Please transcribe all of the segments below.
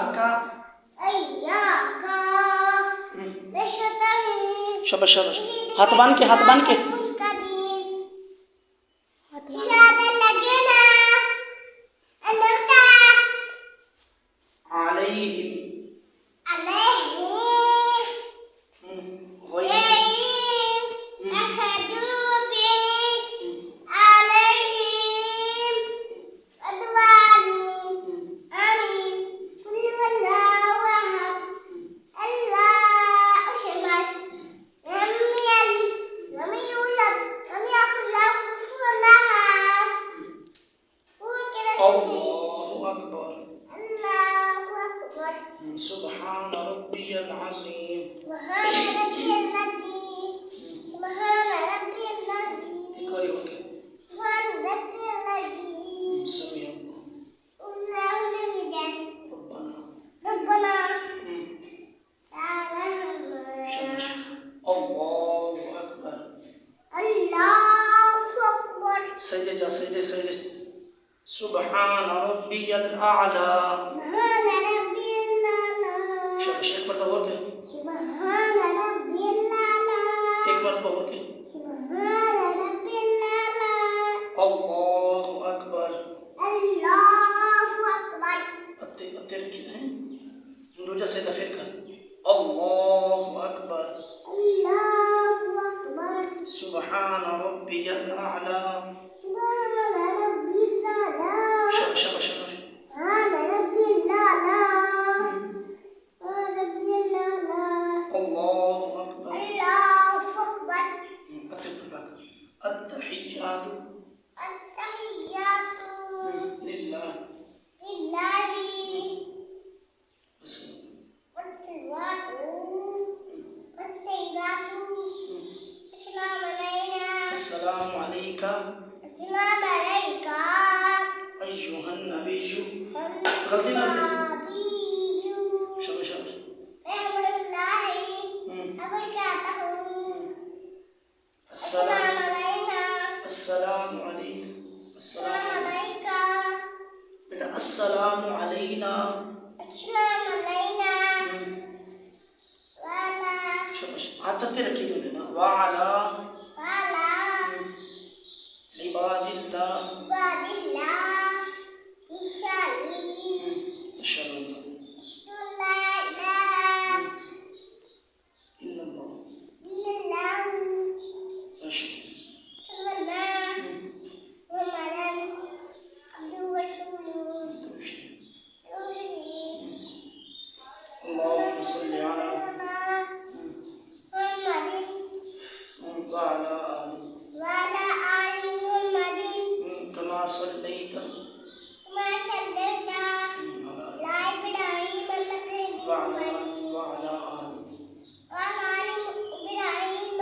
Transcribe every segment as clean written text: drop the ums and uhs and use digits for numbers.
इय्याका शाबाश शाबाश हाथ बांध के अल्लाहु अकबर सुब्हान रब्बियल अज़ीम सजदा सुब्हान रब्बियल आला शाबाश एक बार और के अल्लाहु अकबर अत्ते रखिए हैं दूजा सजदा फिर कर अल्लाहु अकबर सुब्हान रब्बियल आला शाबाश शाबाश अल्लाहु अकबर अत्तहिय्यातु लिल्लाह अस्सलामु अलैका अय्युहन नबिय्यु गलती ना शाबाश शाबाश अस्सलामु अलैका बेटा अस्सलामु अलैना शाबाश हाथ पे रखिए दोनों ना वाला इबादिल्लाह اللهم صل على وعلى آل محمد كما صليت على إبراهيم وعلى آل إبراهيم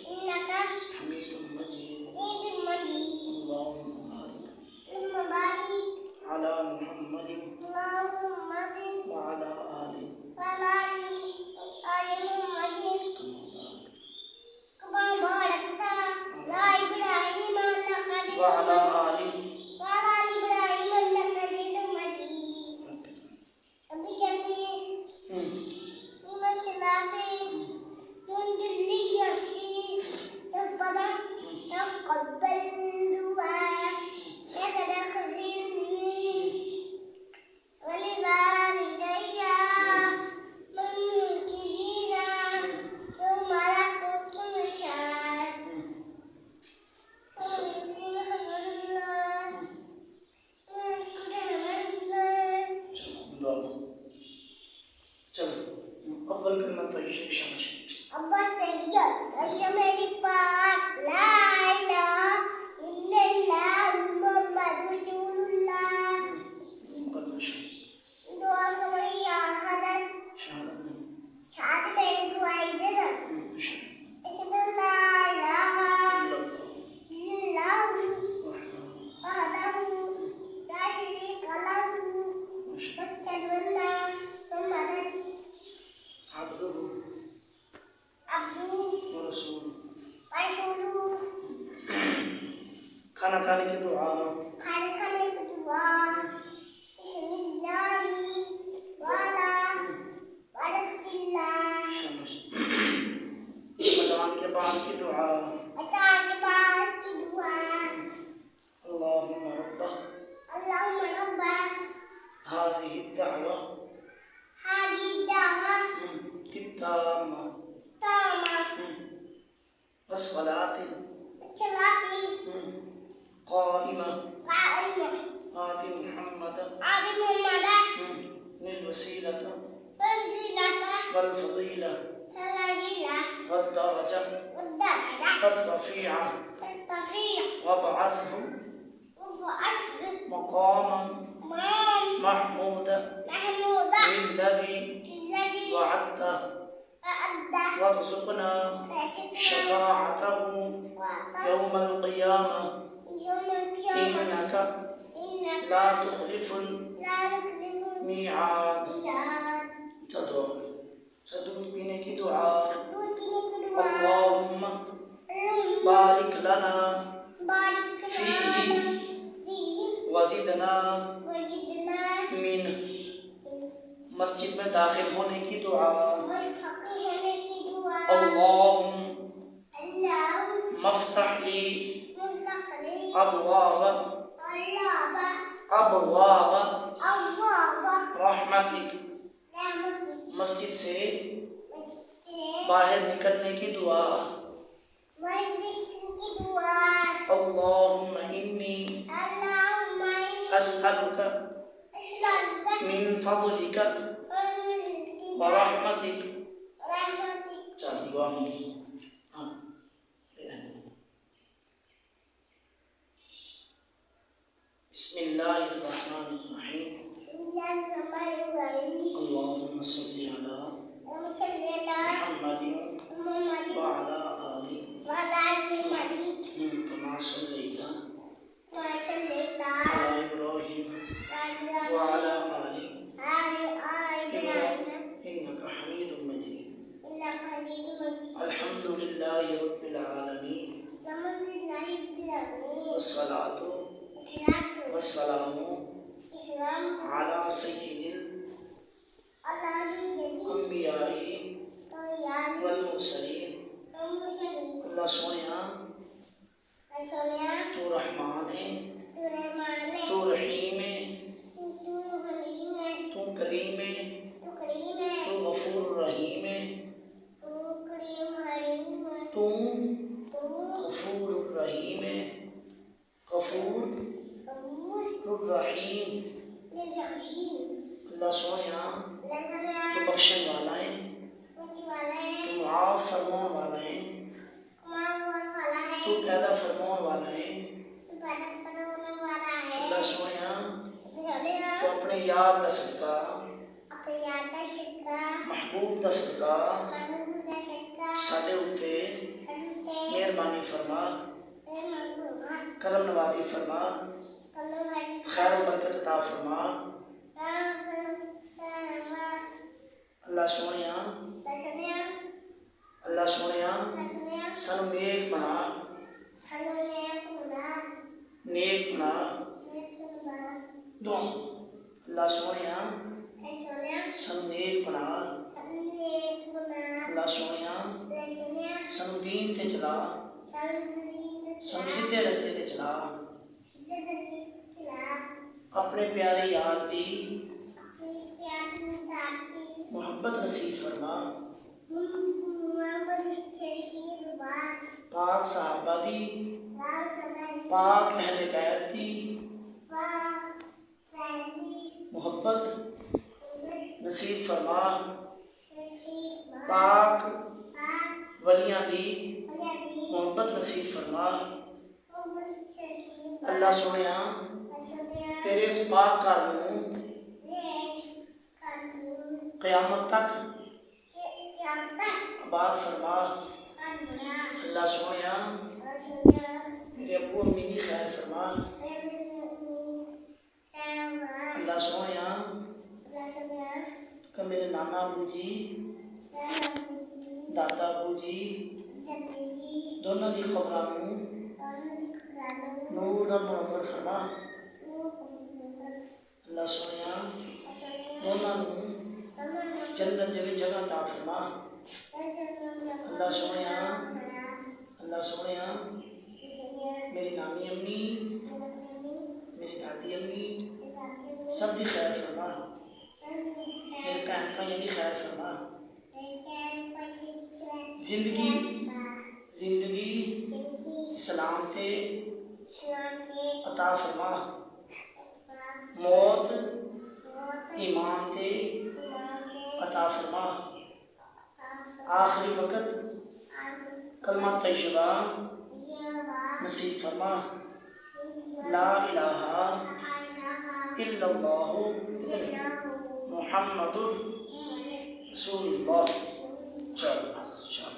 إنك حميد مجيد اللهم بارك على محمد وعلى آل وعلى آل अव्वल कलमा तय्यब शाबाश अब्बा तय्यब तय्यब मेरी पाक ला इलाहा इल्लल्लाह मुहम्मद रसूलुल्लाह दुआ करिया हदत शहादत मेरी दुआई दे ना अशहदु ला इलाहा इल्लल्लाह वहदहु ला शरीका लहु वअशहदु अन्ना मुहम्मदन अब्दुहु रसूलुहु खाना खाने की दुआ बिस्मिल्लाह दुआ अल्लाहुम्मा रब्बा हादिहि दावा तित्तामा वस्सलातिल قائمة آت محمد الوسيلة والفضيلة والدرجة الرفيعة وابعثه مقاما محمودا الذي وعدته وارزقنا شفاعته يوم القيامة إنك لا تخلف الميعاد. दूध पीने की दुआ अल्लाहुम्मा बारिक लना फीही वज़िदना मिन। मस्जिद में दाखिल होने की दुआ अल्लाहुम्मा मफ्तह ली अबवाब रहमतिक। मस्जिद से बाहर निकलने की दुआ अल्लाहुम्मा इन्नी अस्अलुका मिन फज़लिका व रहमतिक। चल दुआ मांगी। बिस्मिल्लाहिर्रहमानिर्रहीम अल्लाहुम्मा सल्लि अला मुहम्मदिन व अला आलि कमा सल्लैता अला इब्राहीम व अला आलि इन्नका हमीदुम मजीद। अल्हम्दुलिल्लाहि रब्बिल आलमीन वस्सलातु वस्सलामु अला सय्यिदिल अंबियाई वल मुरसलीन। अल्लाह सोनिया तू रहमान है, तू रहीम है, तू करीम है, तू गफूर रहीम है, तू गफूर रहीम है, गफूर रहीम। अल्लाह सोनिया तू बख्शने वाला है, तू माफ फरमाने वाला है, तू पैदा फरमाने वाला है। अल्लाह सोनिया तू अपने यार दा सदका महबूब दा सदका साडे उत्ते मेहरबानी फरमा, करम नवाजी फरमा, खैर बरकत अता फरमा। अल्लाह सोनिया सानू नेक बना, नेक बना दुआ। अल्लाह सोनिया सानू नेक बना, अल्लाह सोनिया सानू दीन ते चला, सानू सीधे रस्ते ते चला। अपने प्यारे यार दी मोहब्बत नसीब फरमा, पाक सहाबा दी, पाक अहले बैत दी मोहब्बत नसीब फरमा, पाक वलियां दी मोहब्बत नसीब फरमा। अल्लाह सोनिया तेरे इस पाक घर नूं क़यामत तक आबाद फरमा। अल्लाह सोनिया मेरे अब्बू अम्मी दी खैर फरमा। अल्लाह सोनिया कि मेरे नाना अबू जी दादा अबू जी दोनों दी खबरां नूं नूर नाल मुनव्वर फरमा। अल्लाह सोनिया दोनों नूं जन्नत दे विच जगह अता फरमा। अल्लाह सोनिया अल्लाह सोने मेरी नानी अम्मी मेरी दादी अम्मी सब दी खैर फरमा, मेरे भैन भाइयों की खैर फरमा, जिंदगी जिंदगी इस्लाम ते अता फरमा, मौत ईमान ते अता फरमा, आखिरी वक़्त कलमा तय्यबा नसीब फरमा, ला इलाहा इल्लल्लाहु मुहम्मदुर रसूलुल्लाह। चलो